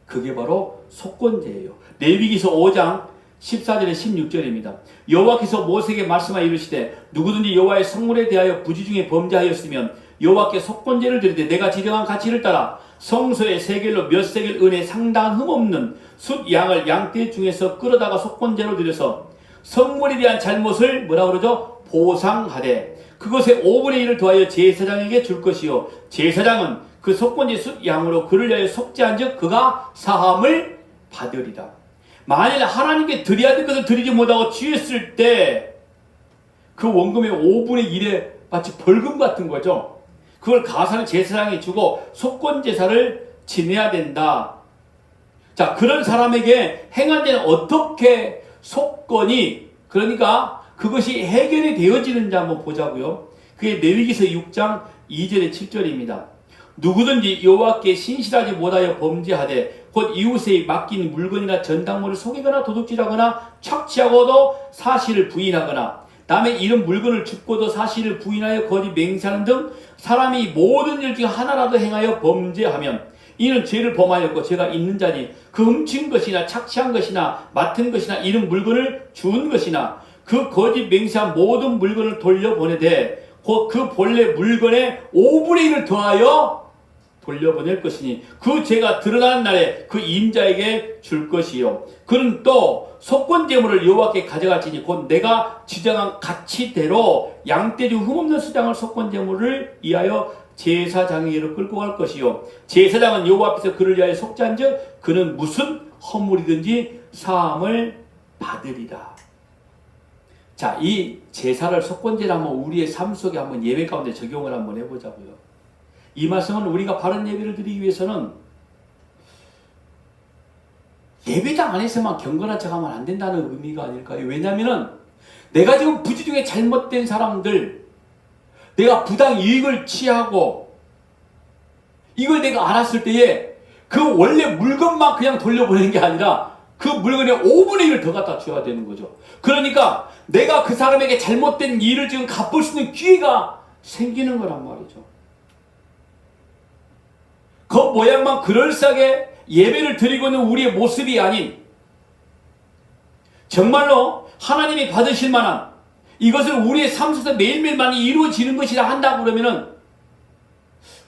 그게 바로 속건제예요. 레위기서 5장 14절에 16절입니다. 여호와께서 모세에게 말씀하여 이르시되 누구든지 여호와의 성물에 대하여 부지 중에 범죄하였으면 여호와께 속건제를 드리되 내가 지정한 가치를 따라 성소의 세겔로 몇 세겔 은에 상당한 흠없는 숫 양을 양떼 중에서 끌어다가 속건제로 드려서 성물에 대한 잘못을 뭐라 그러죠? 보상하되 그것의 5분의 1을 더하여 제사장에게 줄 것이요 제사장은 그 속건제 숫 양으로 그를 위하여 속죄한 즉 그가 사함을 받으리라. 만일 하나님께 드려야 될 것을 드리지 못하고 취했을 때 그 원금의 5분의 1에 마치 벌금 같은 거죠. 그걸 가사는 제사장에 주고 속건제사를 지내야 된다. 자, 그런 사람에게 행한 데는 어떻게 속건이, 그러니까 그것이 해결이 되어지는지 한번 보자고요. 그게 레위기서 6장 2절에 7절입니다. 누구든지 여호와께 신실하지 못하여 범죄하되 곧 이웃에 맡긴 물건이나 전당물을 속이거나 도둑질하거나 착취하고도 사실을 부인하거나 남의 이런 물건을 줍고도 사실을 부인하여 거짓 맹세하는 등 사람이 모든 일 중 하나라도 행하여 범죄하면 이는 죄를 범하였고 죄가 있는 자니 그 훔친 것이나 착취한 것이나 맡은 것이나 이런 물건을 준 것이나 그 거짓 맹세한 모든 물건을 돌려보내되 곧 그 본래 물건의 5분의 1을 더하여 돌려보낼 것이니 그 죄가 드러나는 날에 그 임자에게 줄 것이요 그는 또 속건제물을 여호와께 가져갈지니 곧 내가 지정한 가치대로 양떼 중 흠없는 수장을 속건제물을 위하여 제사장에게로 끌고 갈 것이요 제사장은 여호와 앞에서 그를 위하여 속죄한즉 그는 무슨 허물이든지 사함을 받으리라. 자, 이 제사를 속건제를 한번 우리의 삶 속에 한번 예배 가운데 적용을 한번 해보자고요. 이 말씀은 우리가 바른 예배를 드리기 위해서는 예배당 안에서만 경건한 척하면 안 된다는 의미가 아닐까요? 왜냐하면 내가 지금 부지 중에 잘못된 사람들, 내가 부당 이익을 취하고 이걸 내가 알았을 때에 그 원래 물건만 그냥 돌려보내는 게 아니라 그 물건의 5분의 1을 더 갖다 줘야 되는 거죠. 그러니까 내가 그 사람에게 잘못된 일을 지금 갚을 수 있는 기회가 생기는 거란 말이죠. 그 모양만 그럴싸하게 예배를 드리고 있는 우리의 모습이 아닌 정말로 하나님이 받으실 만한 이것을 우리의 삶 속에서 매일매일 많이 이루어지는 것이라 한다고 그러면은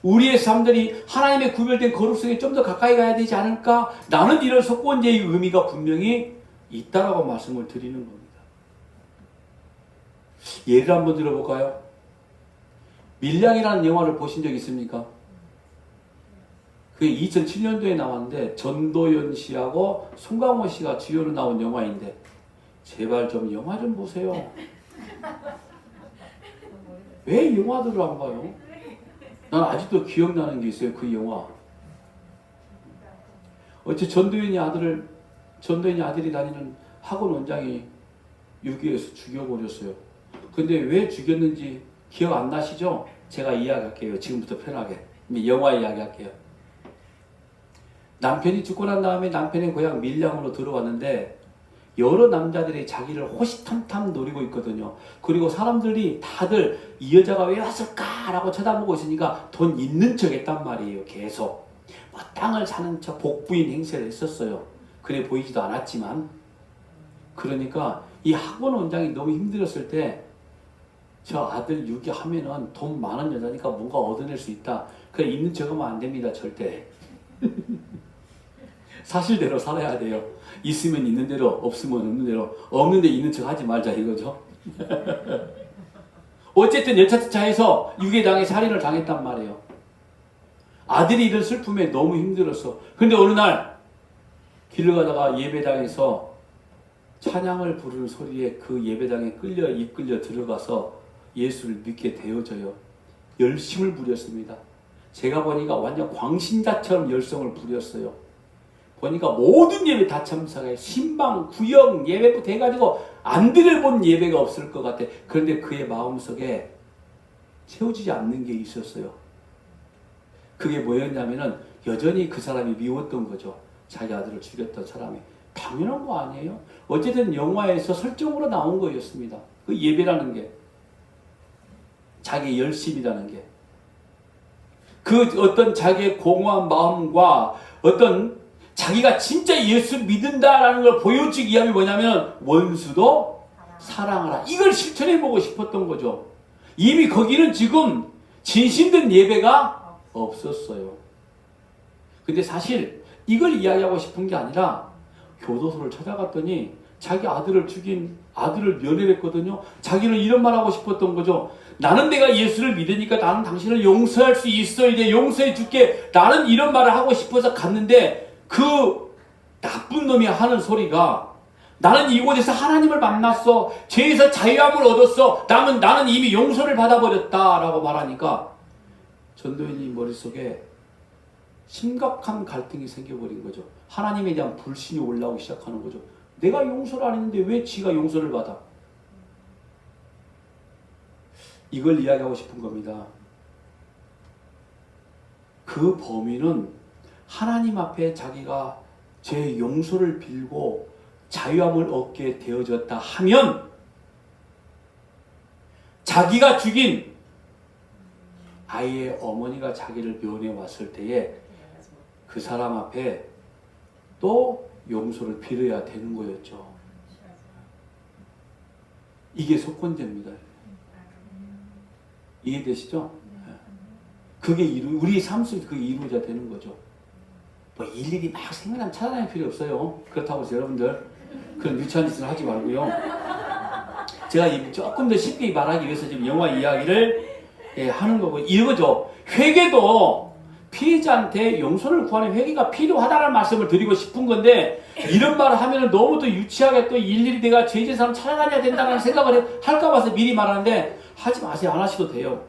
우리의 삶들이 하나님의 구별된 거룩 속에 좀 더 가까이 가야 되지 않을까? 나는 이런 속건제의 의미가 분명히 있다라고 말씀을 드리는 겁니다. 예를 한번 들어볼까요? 밀양이라는 영화를 보신 적 있습니까? 그게 2007년도에 나왔는데 전도연 씨하고 송강호 씨가 주연으로 나온 영화인데 제발 좀 영화 좀 보세요. 왜 영화들을 안 봐요? 난 아직도 기억나는 게 있어요. 그 영화. 어째 전도연이 아들이 다니는 학원 원장이 6.25에서 죽여버렸어요. 근데 왜 죽였는지 기억 안 나시죠? 제가 이야기할게요. 지금부터 편하게. 영화 이야기할게요. 남편이 죽고 난 다음에 남편의 고향 밀양으로 들어왔는데 여러 남자들이 자기를 호시탐탐 노리고 있거든요. 그리고 사람들이 다들 이 여자가 왜 왔을까라고 쳐다보고 있으니까 돈 있는 척 했단 말이에요. 계속. 뭐 땅을 사는 척 복부인 행세를 했었어요. 그래 보이지도 않았지만. 그러니까 이 학원 원장이 너무 힘들었을 때 저 아들 유기하면은 돈 많은 여자니까 뭔가 얻어낼 수 있다. 그래 있는 척하면 안 됩니다. 절대. 사실대로 살아야 돼요. 있으면 있는 대로, 없으면 없는 대로, 없는데 있는 척 하지 말자 이거죠. 어쨌든 여차저차해서 유괴당해 살인을 당했단 말이에요. 아들이 이런 슬픔에 너무 힘들었어. 근데 어느 날 길을 가다가 예배당에서 찬양을 부르는 소리에 그 예배당에 이끌려 들어가서 예수를 믿게 되어져요. 열심을 부렸습니다. 제가 보니까 완전 광신자처럼 열성을 부렸어요. 보니까 모든 예배 다 참석해. 신방, 구역, 예배부터 해가지고 안 들어본 예배가 없을 것 같아. 그런데 그의 마음속에 채워지지 않는 게 있었어요. 그게 뭐였냐면은 여전히 그 사람이 미웠던 거죠. 자기 아들을 죽였던 사람이. 당연한 거 아니에요? 어쨌든 영화에서 설정으로 나온 거였습니다. 그 예배라는 게. 자기의 열심이라는 게. 그 어떤 자기의 공허한 마음과 어떤 자기가 진짜 예수 믿는다라는 걸 보여주기 위함이 뭐냐면 원수도 사랑하라. 이걸 실천해보고 싶었던 거죠. 이미 거기는 지금 진심된 예배가 없었어요. 근데 사실 이걸 이야기하고 싶은 게 아니라 교도소를 찾아갔더니 자기 아들을 죽인 아들을 면회했거든요. 자기는 이런 말 하고 싶었던 거죠. 나는 내가 예수를 믿으니까 나는 당신을 용서할 수 있어야 돼. 용서해 줄게. 나는 이런 말을 하고 싶어서 갔는데 그 나쁜 놈이 하는 소리가 나는 이곳에서 하나님을 만났어. 죄에서 자유함을 얻었어. 나는 이미 용서를 받아버렸다 라고 말하니까 전도연이 머릿속에 심각한 갈등이 생겨버린 거죠. 하나님에 대한 불신이 올라오기 시작하는 거죠. 내가 용서를 안 했는데 왜 지가 용서를 받아? 이걸 이야기하고 싶은 겁니다. 그 범인은 하나님 앞에 자기가 죄 용서를 빌고 자유함을 얻게 되어졌다 하면 자기가 죽인 아이의 어머니가 자기를 면회 왔을 때에 그 사람 앞에 또 용서를 빌어야 되는 거였죠. 이게 속건제입니다. 이해되시죠? 그게 우리 삶 속에 그게 이루어져야 되는 거죠. 뭐 일일이 막 생각나면 찾아다닐 필요 없어요. 그렇다고 해서 여러분들 그런 유치한 짓을 하지 말고요. 제가 조금 더 쉽게 말하기 위해서 지금 영화 이야기를 하는 거고 이거죠. 회개도 피해자한테 용서를 구하는 회개가 필요하다는 말씀을 드리고 싶은 건데 이런 말을 하면 너무 또 유치하게 또 일일이 내가 죄진 사람 찾아다녀야 된다는 생각을 할까 봐서 미리 말하는데 하지 마세요. 안 하셔도 돼요.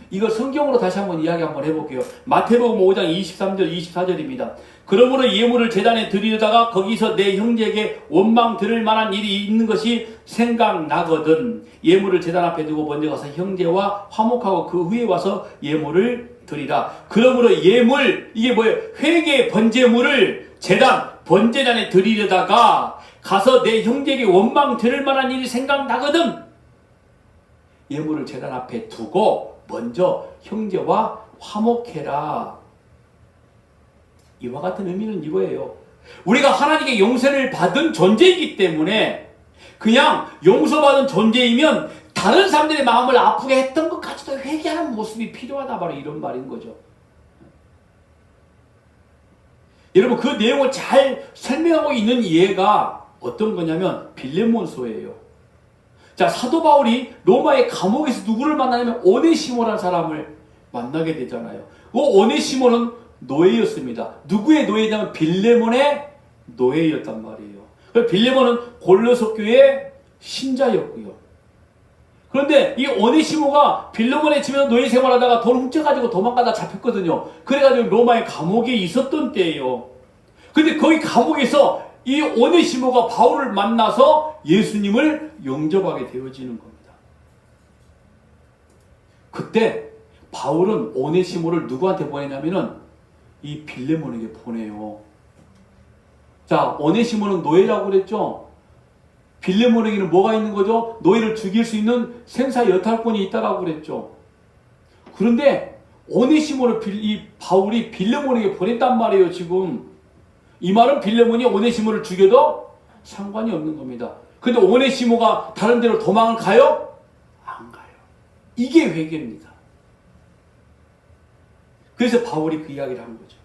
이걸 성경으로 다시 한번 이야기 한번 해볼게요. 마태복음 5장 23절 24절입니다. 그러므로 예물을 제단에 드리려다가 거기서 내 형제에게 원망 들을 만한 일이 있는 것이 생각나거든. 예물을 제단 앞에 두고 먼저 가서 형제와 화목하고 그 후에 와서 예물을 드리라. 그러므로 예물, 이게 뭐예요? 회개 번제물을 제단, 번제단에 드리려다가 가서 내 형제에게 원망 들을 만한 일이 생각나거든. 예물을 제단 앞에 두고 먼저 형제와 화목해라. 이와 같은 의미는 이거예요. 우리가 하나님께 용서를 받은 존재이기 때문에 그냥 용서받은 존재이면 다른 사람들의 마음을 아프게 했던 것까지도 회개하는 모습이 필요하다. 바로 이런 말인 거죠. 여러분 그 내용을 잘 설명하고 있는 예가 어떤 거냐면 빌레몬서예요. 자, 사도 바울이 로마의 감옥에서 누구를 만나냐면 오네시모라는 사람을 만나게 되잖아요. 그 오네시모는 노예였습니다. 누구의 노예냐면 빌레몬의 노예였단 말이에요. 빌레몬은 골로새 교회의 신자였고요. 그런데 이 오네시모가 빌레몬의 집에서 노예 생활하다가 돈 훔쳐가지고 도망가다 잡혔거든요. 그래가지고 로마의 감옥에 있었던 때예요. 근데 거기 감옥에서 이 오네시모가 바울을 만나서 예수님을 영접하게 되어지는 겁니다. 그때 바울은 오네시모를 누구한테 보내냐면은 이 빌레몬에게 보내요. 자, 오네시모는 노예라고 그랬죠? 빌레몬에게는 뭐가 있는 거죠? 노예를 죽일 수 있는 생사 여탈권이 있다라고 그랬죠. 그런데 오네시모를 이 바울이 빌레몬에게 보냈단 말이에요, 지금. 이 말은 빌레몬이 오네시모를 죽여도 상관이 없는 겁니다. 근데 오네시모가 다른 데로 도망을 가요? 안 가요. 이게 회개입니다. 그래서 바울이 그 이야기를 한 거죠.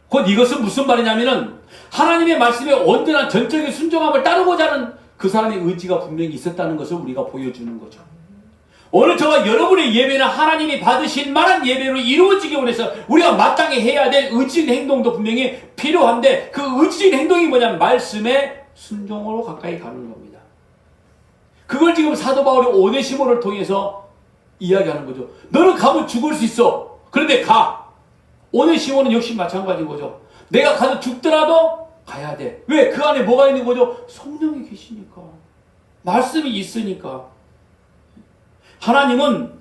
곧 이것은 무슨 말이냐면은 하나님의 말씀에 언제나 전적인 순종함을 따르고자 하는 그 사람의 의지가 분명히 있었다는 것을 우리가 보여주는 거죠. 오늘 저와 여러분의 예배는 하나님이 받으신 만한 예배로 이루어지기 원해서 우리가 마땅히 해야 될 의지인 행동도 분명히 필요한데 그 의지인 행동이 뭐냐면 말씀에 순종으로 가까이 가는 겁니다. 그걸 지금 사도 바울이 오네시모를 통해서 이야기하는 거죠. 너는 가면 죽을 수 있어. 그런데 가. 오네시모는 역시 마찬가지인 거죠. 내가 가서 죽더라도 가야 돼. 왜? 그 안에 뭐가 있는 거죠? 성령이 계시니까. 말씀이 있으니까. 하나님은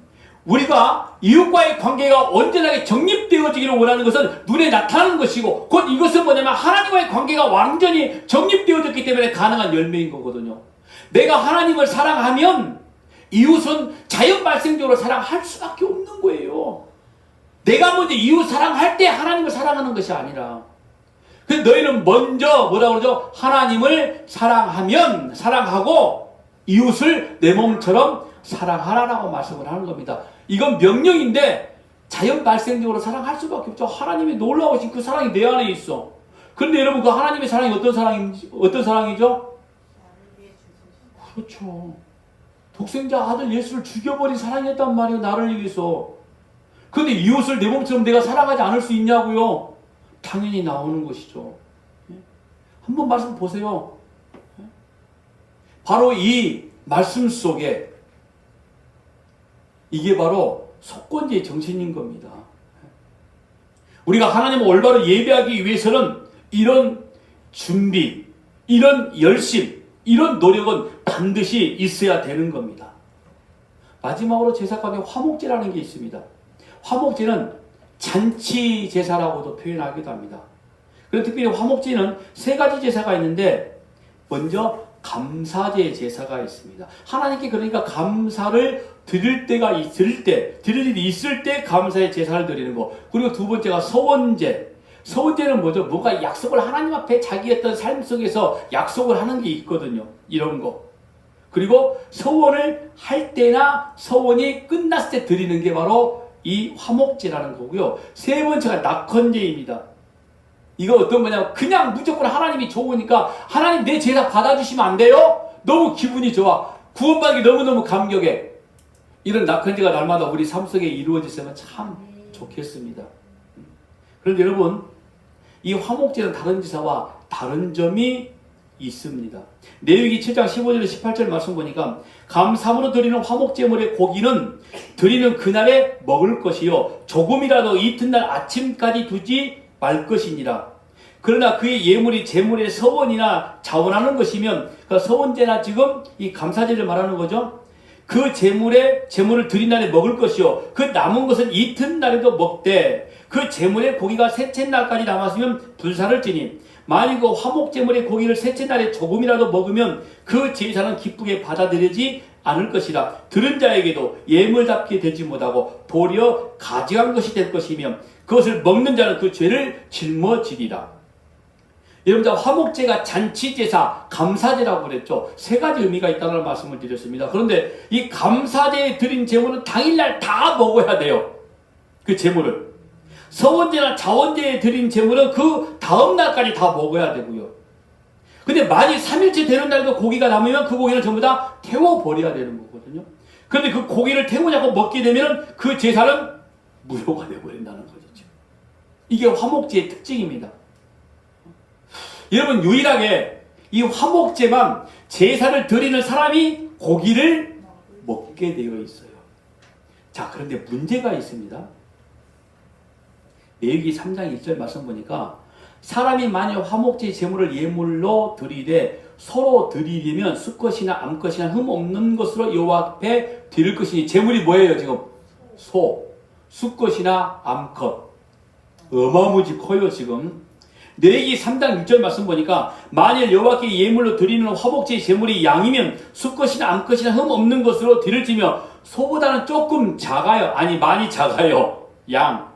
우리가 이웃과의 관계가 온전하게 정립되어지기를 원하는 것은 눈에 나타나는 것이고 곧 이것은 뭐냐면 하나님과의 관계가 완전히 정립되어졌기 때문에 가능한 열매인 거거든요. 내가 하나님을 사랑하면 이웃은 자연 발생적으로 사랑할 수밖에 없는 거예요. 내가 먼저 이웃 사랑할 때 하나님을 사랑하는 것이 아니라 그래서 너희는 먼저 뭐라고 그러죠? 하나님을 사랑하면 사랑하고 이웃을 내 몸처럼 사랑하라라고 말씀을 하는 겁니다. 이건 명령인데 자연 발생적으로 사랑할 수밖에 없죠. 하나님의 놀라우신 그 사랑이 내 안에 있어. 그런데 여러분 그 하나님의 사랑이 어떤 사랑이죠? 그렇죠. 독생자 아들 예수를 죽여버린 사랑이었단 말이에요. 나를 위해서. 그런데 이웃을 내 몸처럼 내가 사랑하지 않을 수 있냐고요? 당연히 나오는 것이죠. 한번 말씀 보세요. 바로 이 말씀 속에 이게 바로 속건제의 정신인 겁니다. 우리가 하나님을 올바로 예배하기 위해서는 이런 준비, 이런 열심, 이런 노력은 반드시 있어야 되는 겁니다. 마지막으로 제사 가운데 화목제라는 게 있습니다. 화목제는 잔치 제사라고도 표현하기도 합니다. 그리고 특별히 화목제는 세 가지 제사가 있는데 먼저 감사제 제사가 있습니다. 하나님께 그러니까 감사를 드릴 때가 드릴 일이 있을 때 감사의 제사를 드리는 거. 그리고 두 번째가 서원제. 서원제는 뭐죠? 뭔가 약속을 하나님 앞에 자기 어떤 삶 속에서 약속을 하는 게 있거든요. 이런 거. 그리고 서원을 할 때나 서원이 끝났을 때 드리는 게 바로 이 화목제라는 거고요. 세 번째가 낙헌제입니다. 이거 어떤 거냐면 그냥 무조건 하나님이 좋으니까 하나님 내 제사 받아주시면 안 돼요? 너무 기분이 좋아. 구원받기 너무너무 감격해. 이런 낙헌제가 날마다 우리 삶 속에 이루어졌으면 참 좋겠습니다. 그런데 여러분 이 화목제는 다른 제사와 다른 점이 있습니다. 레위기 7장 15절 18절 말씀 보니까 감사함으로 드리는 화목제물의 고기는 드리는 그날에 먹을 것이요 조금이라도 이튿날 아침까지 두지 말 것이니라. 그러나 그의 예물이 제물의 서원이나 자원하는 것이면 그 서원제나 지금 이 감사제를 말하는 거죠. 그 제물을 드린 날에 먹을 것이요 그 남은 것은 이튿날에도 먹되 그 제물의 고기가 셋째 날까지 남았으면 불사를 지니 만일 그 화목제물의 고기를 셋째 날에 조금이라도 먹으면 그 제사는 기쁘게 받아들이지 않을 것이라. 들은 자에게도 예물답게 되지 못하고 도리어 가증한 것이 될 것이며 그것을 먹는 자는 그 죄를 짊어지리라. 여러분, 화목제가 잔치제사, 감사제라고 그랬죠. 세 가지 의미가 있다는 말씀을 드렸습니다. 그런데 이 감사제에 드린 제물은 당일날 다 먹어야 돼요. 그 제물을. 서원제나 자원제에 드린 제물은 그 다음날까지 다 먹어야 되고요. 근데 만일 3일째 되는 날에도 고기가 남으면 그 고기를 전부 다 태워버려야 되는 거거든요. 그런데 그 고기를 태우지 않고 먹게 되면 그 제사는 무효가 되어버린다는 거죠. 이게 화목제의 특징입니다. 여러분, 유일하게 이 화목제만 제사를 드리는 사람이 고기를 먹게 되어 있어요. 자, 그런데 문제가 있습니다. 레위기 3장 1절 말씀 보니까 사람이 만일 화목제 제물을 예물로 드리되 서로 드리려면 수컷이나 암컷이나 흠 없는 것으로 여호와 앞에 드릴 것이니 제물이 뭐예요 지금? 소, 수컷이나 암컷. 어마무지 커요 지금. 레위기 3장 6절 말씀 보니까 만일 여호와께 예물로 드리는 화목제 제물이 양이면 수컷이나 암컷이나 흠 없는 것으로 드릴지며 소보다는 조금 작아요. 아니 많이 작아요. 양.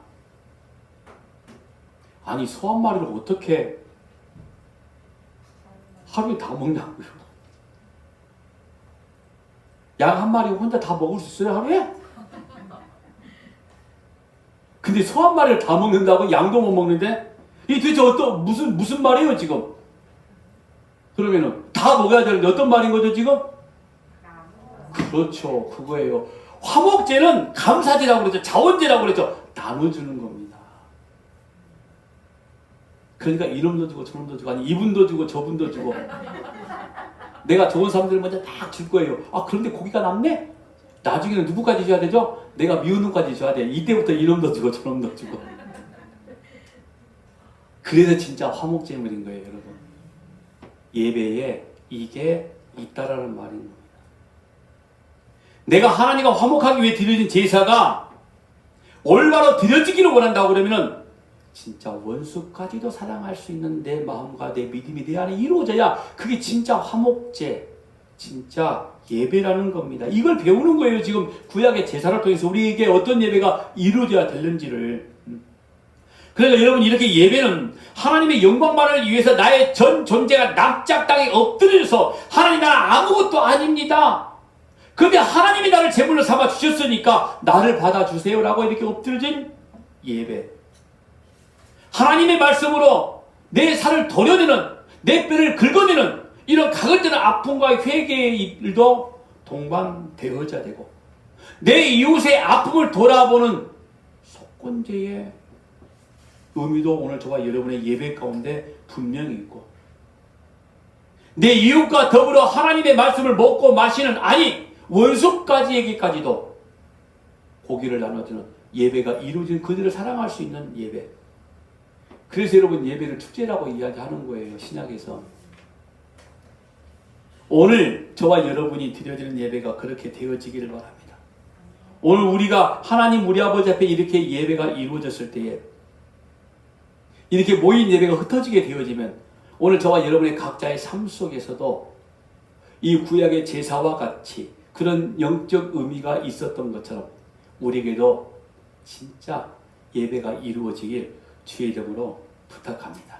아니 소 한 마리를 어떻게 하루에 다 먹냐고요. 양 한 마리 혼자 다 먹을 수 있어요 하루에? 근데 소 한 마리를 다 먹는다고? 양도 못 먹는데? 이 도대체 무슨 말이에요 지금? 그러면은 다 먹어야 되는데 어떤 말인 거죠 지금? 그렇죠, 그거예요. 화목제는 감사제라고 그러죠. 자원제라고 그러죠. 나눠주는 겁니다. 그러니까 이놈도 주고 저놈도 주고, 아니 이분도 주고 저분도 주고. 내가 좋은 사람들 먼저 딱 줄 거예요. 아 그런데 고기가 남네? 나중에는 누구까지 줘야 되죠? 내가 미운 놈까지 줘야 돼. 이때부터 이놈도 주고 저놈도 주고. 그래서 진짜 화목제물인 거예요 여러분. 예배에 이게 있다라는 말인 겁니다. 내가 하나님과 화목하기 위해 드려진 제사가 올바로 드려지기를 원한다고 그러면은 진짜 원수까지도 사랑할 수 있는 내 마음과 내 믿음이 내 안에 이루어져야 그게 진짜 화목제, 진짜 예배라는 겁니다. 이걸 배우는 거예요. 지금 구약의 제사를 통해서 우리에게 어떤 예배가 이루어져야 되는지를. 그러니까 여러분 이렇게 예배는 하나님의 영광만을 위해서 나의 전 존재가 납작 땅에 엎드려서 하나님 나는 아무것도 아닙니다. 그런데 하나님이 나를 제물로 삼아 주셨으니까 나를 받아주세요라고 이렇게 엎드려진 예배. 하나님의 말씀으로 내 살을 도려내는, 내 뼈를 긁어내는 이런 각을 뜨는 아픔과 회개의 일도 동반되어져야 되고, 내 이웃의 아픔을 돌아보는 속건제의 의미도 오늘 저와 여러분의 예배 가운데 분명히 있고, 내 이웃과 더불어 하나님의 말씀을 먹고 마시는, 아니 원수까지에게까지도 고기를 나눠주는 예배가 이루어진 그들을 사랑할 수 있는 예배. 그래서 여러분 예배를 축제라고 이야기하는 거예요 신약에서. 오늘 저와 여러분이 드려지는 예배가 그렇게 되어지기를 바랍니다. 오늘 우리가 하나님 우리 아버지 앞에 이렇게 예배가 이루어졌을 때에, 이렇게 모인 예배가 흩어지게 되어지면 오늘 저와 여러분의 각자의 삶 속에서도 이 구약의 제사와 같이 그런 영적 의미가 있었던 것처럼 우리에게도 진짜 예배가 이루어지길 주의 이름으로 부탁합니다.